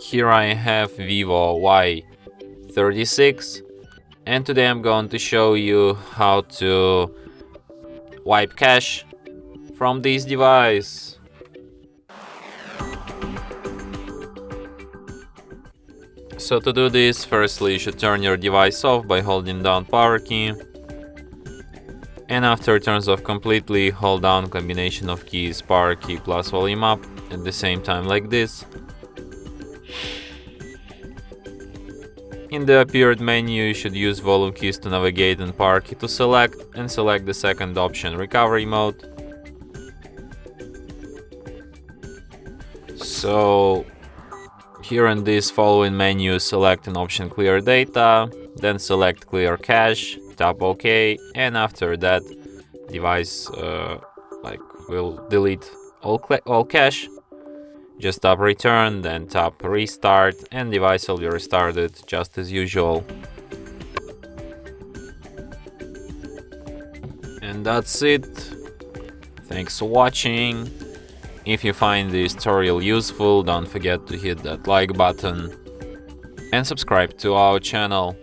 Here I have VIVO Y36, and today I'm going to show you how to wipe cache from this device. So to do this, firstly you should turn your device off by holding down power key, and after it turns off completely, hold down combination of keys power key plus volume up at the same time like this. In the appeared menu, you should use volume keys to navigate and power key to select, and select the second option, recovery mode. So here in this following menu, select an option clear data, then select clear cache, tap OK, and after that device will delete all cache. Just tap return, then tap restart, and device will be restarted just as usual. And that's it. Thanks for watching. If you find this tutorial useful, don't forget to hit that like button and subscribe to our channel.